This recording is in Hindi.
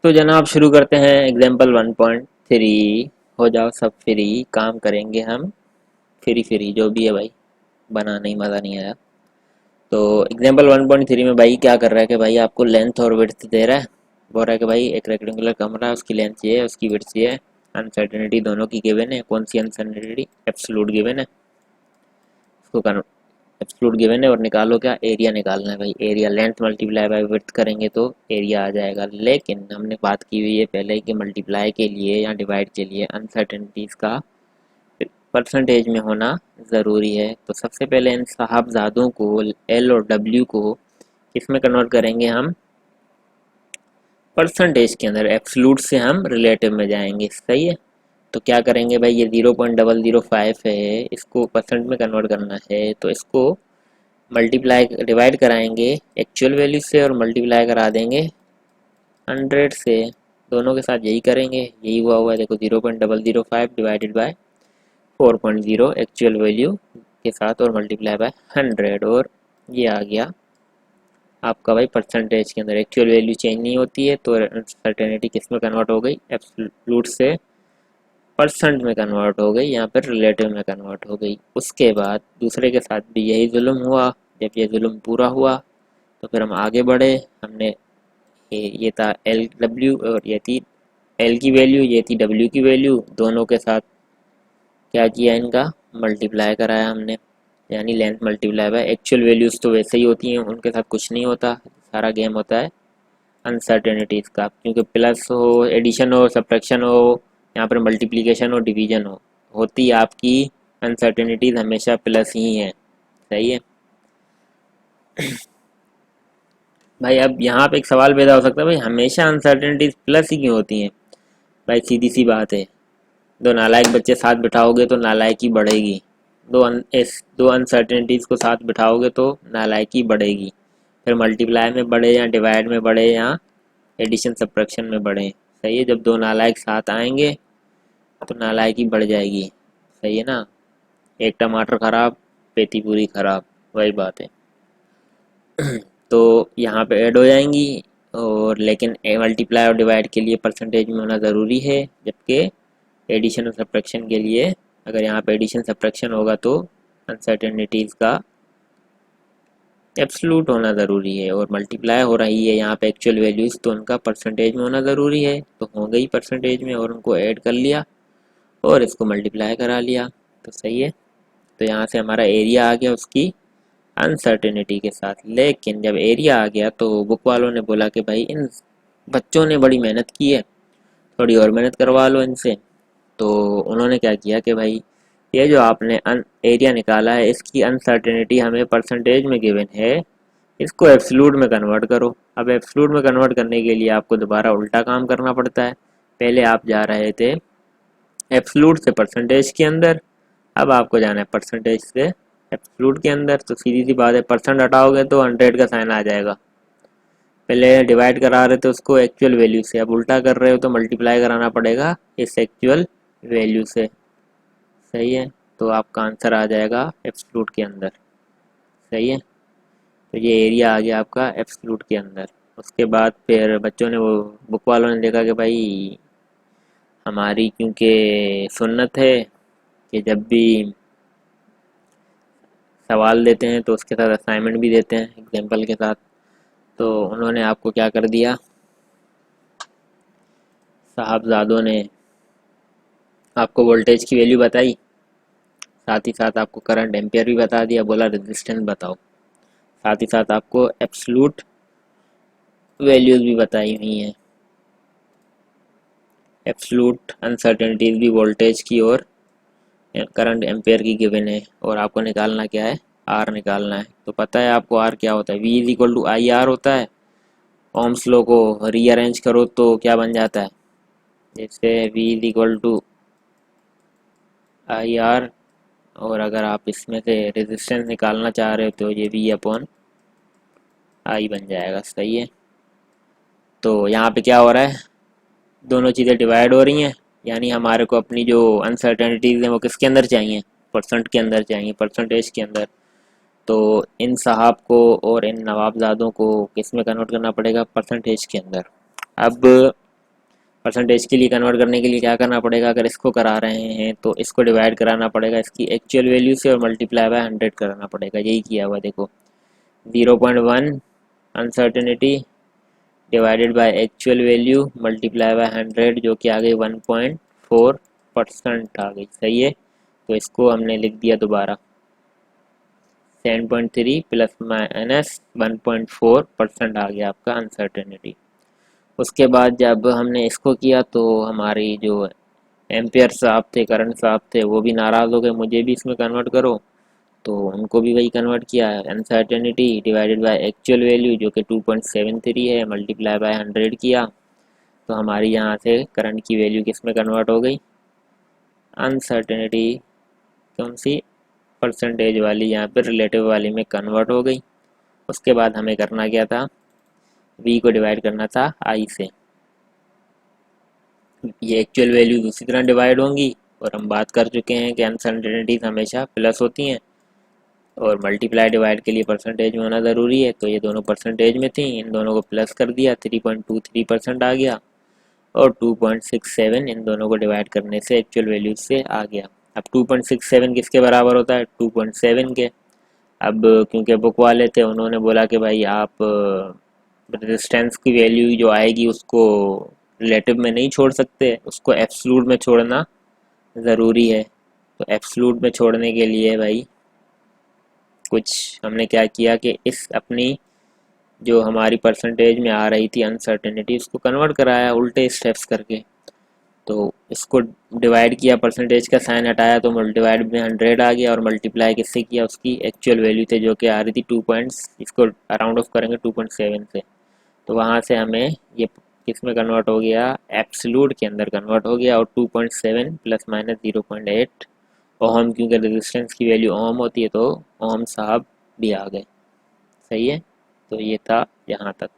तो जनाब शुरू करते हैं एग्जाम्पल 1.3। हो जाओ सब फ्री, काम करेंगे हम फ्री फ्री जो भी है भाई, बनाने ही मज़ा नहीं आया। तो एग्जाम्पल 1.3 में भाई क्या कर रहा है कि भाई आपको लेंथ और विड्थ दे रहा है। बोल रहा है कि भाई एक रेक्टेंगुलर कमरा है, उसकी लेंथ ये है, उसकी विड्थ ये है। अनसर्टेनिटी दोनों की गिवन है। कौन सी अनसर्टेनिटी? एब्सोल्यूट गिवन है। उसको एब्सोल्यूट गिवन है और निकालो क्या? एरिया निकालना है भाई। Area length multiply by width करेंगे तो एरिया आ जाएगा। लेकिन हमने बात की हुई है पहले कि मल्टीप्लाई के लिए या डिवाइड के लिए अनसर्टेनिटीज़ का परसेंटेज में होना ज़रूरी है। तो सबसे पहले इन साहबजादों को, एल और डब्ल्यू को किस में कन्वर्ट करेंगे हम? परसेंटेज के अंदर। एब्सोल्यूट से हम रिलेटिव में जाएंगे। सही है। तो क्या करेंगे भाई, ये 0.005 है, इसको परसेंट में कन्वर्ट करना है तो इसको मल्टीप्लाई डिवाइड कराएंगे एक्चुअल वैल्यू से और मल्टीप्लाई करा देंगे 100 से। दोनों के साथ यही करेंगे, यही हुआ है। देखो 0.005 डिवाइडेड बाय 4.0 एक्चुअल वैल्यू के साथ और मल्टीप्लाई बाय 100, और ये आ गया आपका भाई परसेंटेज के अंदर। एक्चुअल वैल्यू चेंज नहीं होती है तो अनसर्टेनिटी किस में कन्वर्ट हो गई? एब्सोल्यूट से परसेंट में कन्वर्ट हो गई, यहाँ पर रिलेटिव में कन्वर्ट हो गई। उसके बाद दूसरे के साथ भी यही जुल्म हुआ। जब ये जुल्म पूरा हुआ तो फिर हम आगे बढ़े। हमने ये था एल डब्ल्यू और ये थी एल की वैल्यू, ये थी डब्ल्यू की वैल्यू। दोनों के साथ क्या किया? इनका मल्टीप्लाई कराया हमने, यानी length multiply by actual values तो वैसे ही होती हैं, उनके साथ कुछ नहीं होता। सारा गेम होता है अनसर्टेनिटीज़ का, क्योंकि प्लस हो, एडिशन हो, सब्ट्रैक्शन हो, यहाँ पर मल्टीप्लिकेशन हो, डिवीजन हो, होती आपकी अनसर्टेनिटीज़ हमेशा प्लस ही हैं। सही है भाई। अब यहाँ पे एक सवाल पैदा हो सकता है, भाई हमेशा अनसर्टेनिटीज प्लस ही क्यों होती हैं? भाई सीधी सी बात है, दो नालायक बच्चे साथ बिठाओगे तो नालायकी बढ़ेगी। दो अनसर्टेनिटीज को साथ बिठाओगे तो नालायकी बढ़ेगी। फिर मल्टीप्लाई में बढ़े या डिवाइड में बढ़े या एडिशन सब्ट्रैक्शन में बढ़े। सही है। जब दो नालायक साथ आएंगे तो नालायकी बढ़ जाएगी। सही है ना। एक टमाटर खराब, पेटी पूरी खराब, वही बात है। तो यहाँ पे ऐड हो जाएंगी। और लेकिन मल्टीप्लाई और डिवाइड के लिए परसेंटेज में होना ज़रूरी है, जबकि एडिशन और सब्ट्रैक्शन के लिए अगर यहाँ पे एडिशन सब्ट्रैक्शन होगा तो अनसर्टेनिटीज़ का एब्सोल्यूट होना ज़रूरी है। और मल्टीप्लाई हो रही है यहाँ पे एक्चुअल वैल्यूज़, तो उनका परसेंटेज में होना ज़रूरी है। तो हो गई परसेंटेज में और उनको ऐड कर लिया और इसको मल्टीप्लाई करा लिया, तो सही है। तो यहाँ से हमारा एरिया आ गया उसकी अनसर्टेनिटी के साथ। लेकिन जब एरिया आ गया तो बुक वालों ने बोला कि भाई इन बच्चों ने बड़ी मेहनत की है, थोड़ी और मेहनत करवा लो इनसे। तो उन्होंने क्या किया कि भाई ये जो आपने एरिया निकाला है इसकी अनसर्टेनिटी हमें परसेंटेज में गिवन है, इसको एब्सोल्यूट में कन्वर्ट करो। अब एब्सोल्यूट में कन्वर्ट करने के लिए आपको दोबारा उल्टा काम करना पड़ता है। पहले आप जा रहे थे एब्सोल्यूट से परसेंटेज के अंदर, अब आपको जाना है परसेंटेज से एब्सोल्यूट के अंदर। तो सीधी सी बात है, परसेंट हटाओगे तो 100 का साइन आ जाएगा। पहले डिवाइड करा रहे थे उसको एक्चुअल वैल्यू से, अब उल्टा कर रहे हो तो मल्टीप्लाई कराना पड़ेगा इस एक्चुअल वैल्यू से। सही है। तो आपका आंसर आ जाएगा एब्सोल्यूट के अंदर। सही है। तो ये एरिया आ गया आपका एब्सोल्यूट के अंदर। उसके बाद फिर बच्चों ने, वो बुक वालों ने देखा कि भाई हमारी क्योंकि सुन्नत है कि जब भी सवाल देते हैं तो उसके साथ असाइनमेंट भी देते हैं एग्जाम्पल के साथ। तो उन्होंने आपको क्या कर दिया, साहबजादों ने आपको वोल्टेज की वैल्यू बताई, साथ ही साथ आपको करंट एम्पियर भी बता दिया, बोला रेजिस्टेंस बताओ। साथ ही साथ आपको एब्सोल्यूट वैल्यूज भी बताई हुई हैं, एब्सोल्यूट अनसर्टेनिटीज भी वोल्टेज की और करंट एम्पेयर की गिवन है। और आपको निकालना क्या है? आर निकालना है। तो पता है आपको आर क्या होता है? V is equal to I R होता है। ओम्स लॉ को रीअरेंज करो तो क्या बन जाता है? जैसे V is equal to I R, और अगर आप इसमें से रेजिस्टेंस निकालना चाह रहे हो तो ये वी अपॉन आई बन जाएगा। सही है। तो यहाँ पे क्या हो रहा है, दोनों चीज़ें डिवाइड हो रही हैं, यानी हमारे को अपनी जो अनसर्टेनिटीज़ हैं वो किसके अंदर चाहिए? परसेंट के अंदर चाहिए, परसेंटेज के अंदर। तो इन साहब को और इन नवाबजादों को किस में कन्वर्ट करना पड़ेगा? परसेंटेज के अंदर। अब परसेंटेज के लिए कन्वर्ट करने के लिए क्या करना पड़ेगा, अगर इसको करा रहे हैं तो इसको डिवाइड कराना पड़ेगा इसकी एक्चुअल वैल्यू से और मल्टीप्लाई बाय 100 कराना पड़ेगा। यही किया हुआ देखो, 0.1 uncertainty divided by actual value multiply by 100 जो कि आ गई 1.4% आ गई। सही है, तो इसको हमने लिख दिया दोबारा 7.3 प्लस माइनस 1.4% आ गया आपका अनसर्टेनिटी। उसके बाद जब हमने इसको किया तो हमारी जो एम्पियर साहब थे, करंट साहब थे, वो भी नाराज़ हो गए, मुझे भी इसमें कन्वर्ट करो। तो उनको भी वही कन्वर्ट किया, uncertainty divided by actual value जो कि 2.73 है मल्टीप्लाई बाय 100 किया। तो हमारी यहाँ से करंट की वैल्यू किस में कन्वर्ट हो गई, अनसर्टेनिटी कौन सी परसेंटेज वाली, यहाँ पर रिलेटिव वाली में कन्वर्ट हो गई। उसके बाद हमें करना क्या था, v को डिवाइड करना था i से। ये एक्चुअल वैल्यूज उसी तरह डिवाइड होंगी, और हम बात कर चुके हैं कि अनसर्टेनिटीज हमेशा प्लस होती हैं और मल्टीप्लाई डिवाइड के लिए परसेंटेज में होना ज़रूरी है। तो ये दोनों परसेंटेज में थी, इन दोनों को प्लस कर दिया, 3.23% आ गया, और 2.67 इन दोनों को डिवाइड करने से एक्चुअल वैल्यूज से आ गया। अब 2.67 किसके बराबर होता है, 2.7 के। अब क्योंकि बुक वाले थे, उन्होंने बोला कि भाई आप रेजिस्टेंस की वैल्यू जो आएगी उसको रिलेटिव में नहीं छोड़ सकते, उसको एब्सोल्यूट में छोड़ना ज़रूरी है। तो एब्सोल्यूट में छोड़ने के लिए भाई कुछ हमने क्या किया कि इस अपनी जो हमारी परसेंटेज में आ रही थी अनसर्टेनिटी, उसको कन्वर्ट कराया उल्टे स्टेप्स करके। तो इसको डिवाइड किया, परसेंटेज का साइन हटाया तो डिवाइड में 100 आ गया, और मल्टीप्लाई किससे किया, उसकी एक्चुअल वैल्यू थे जो कि आ रही थी 2 पॉइंट्स, इसको अराउंड ऑफ करेंगे 2.7 से। तो वहाँ से हमें ये किस में कन्वर्ट हो गया, एब्सोल्यूट के अंदर कन्वर्ट हो गया, और 2.7 प्लस माइनस 0.8 ओहम, क्योंकि रेजिस्टेंस की वैल्यू ओहम होती है तो ओहम साहब भी आ गए। सही है, तो ये था यहाँ तक।